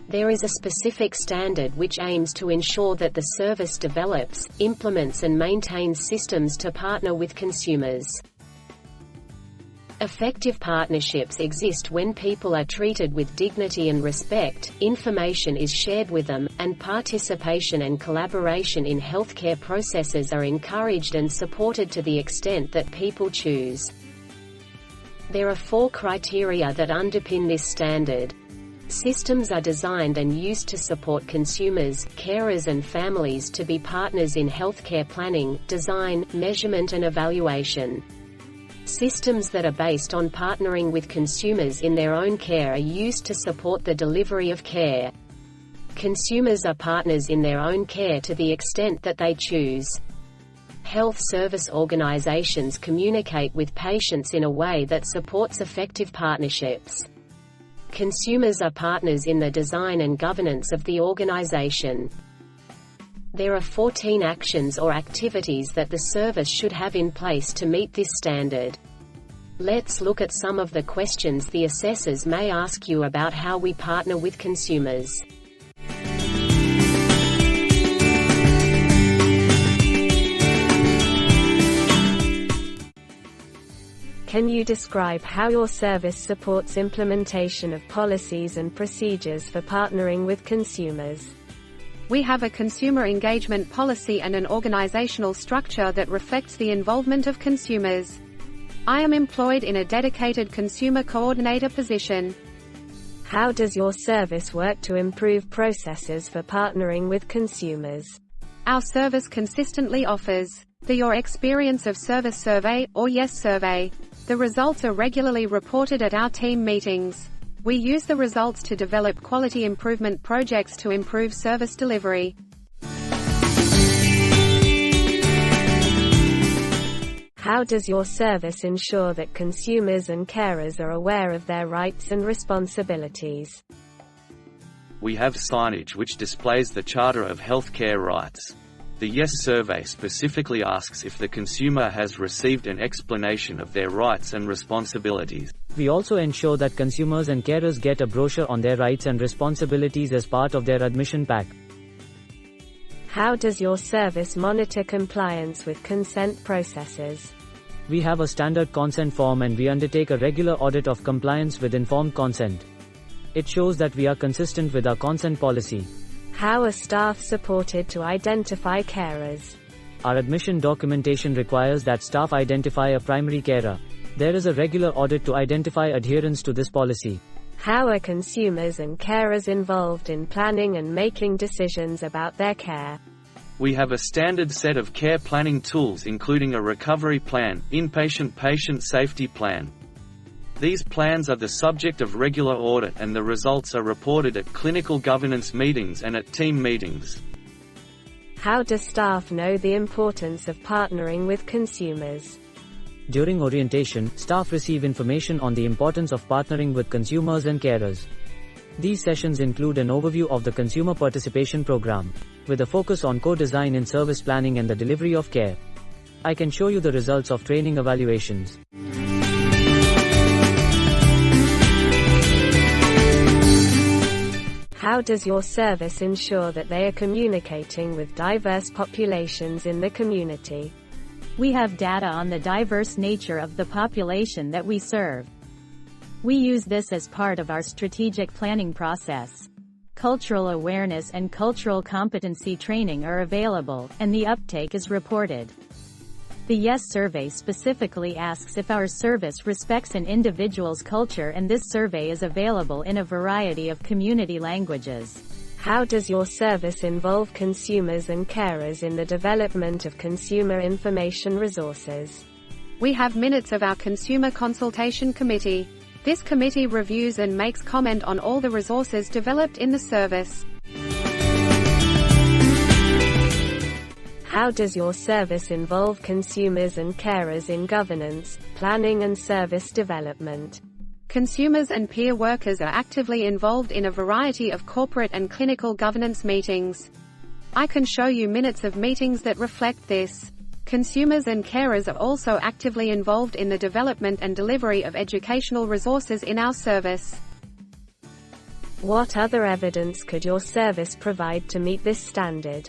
There is a specific standard which aims to ensure that the service develops, implements and maintains systems to partner with consumers. Effective partnerships exist when people are treated with dignity and respect, information is shared with them, and participation and collaboration in healthcare processes are encouraged and supported to the extent that people choose. There are 4 criteria that underpin this standard. Systems are designed and used to support consumers, carers and families to be partners in healthcare planning, design, measurement and evaluation. Systems that are based on partnering with consumers in their own care are used to support the delivery of care. Consumers are partners in their own care to the extent that they choose. Health service organizations communicate with patients in a way that supports effective partnerships. Consumers are partners in the design and governance of the organization. There are 14 actions or activities that the service should have in place to meet this standard. Let's look at some of the questions the assessors may ask you about how we partner with consumers. Can you describe how your service supports implementation of policies and procedures for partnering with consumers? We have a consumer engagement policy and an organizational structure that reflects the involvement of consumers. I am employed in a dedicated consumer coordinator position. How does your service work to improve processes for partnering with consumers? Our service consistently offers the Your Experience of Service survey, or YES survey. The results are regularly reported at our team meetings. We use the results to develop quality improvement projects to improve service delivery. How does your service ensure that consumers and carers are aware of their rights and responsibilities? We have signage which displays the Charter of Healthcare Rights. The YES survey specifically asks if the consumer has received an explanation of their rights and responsibilities. We also ensure that consumers and carers get a brochure on their rights and responsibilities as part of their admission pack. How does your service monitor compliance with consent processes? We have a standard consent form and we undertake a regular audit of compliance with informed consent. It shows that we are consistent with our consent policy. How are staff supported to identify carers? Our admission documentation requires that staff identify a primary carer. There is a regular audit to identify adherence to this policy. How are consumers and carers involved in planning and making decisions about their care? We have a standard set of care planning tools including a recovery plan, inpatient patient safety plan. These plans are the subject of regular audit and the results are reported at clinical governance meetings and at team meetings. How do staff know the importance of partnering with consumers? During orientation, staff receive information on the importance of partnering with consumers and carers. These sessions include an overview of the Consumer Participation Program, with a focus on co-design in service planning and the delivery of care. I can show you the results of training evaluations. How does your service ensure that they are communicating with diverse populations in the community? We have data on the diverse nature of the population that we serve. We use this as part of our strategic planning process. Cultural awareness and cultural competency training are available, and the uptake is reported. The YES survey specifically asks if our service respects an individual's culture, and this survey is available in a variety of community languages. How does your service involve consumers and carers in the development of consumer information resources? We have minutes of our Consumer Consultation Committee. This committee reviews and makes comment on all the resources developed in the service. How does your service involve consumers and carers in governance, planning and service development? Consumers and peer workers are actively involved in a variety of corporate and clinical governance meetings. I can show you minutes of meetings that reflect this. Consumers and carers are also actively involved in the development and delivery of educational resources in our service. What other evidence could your service provide to meet this standard?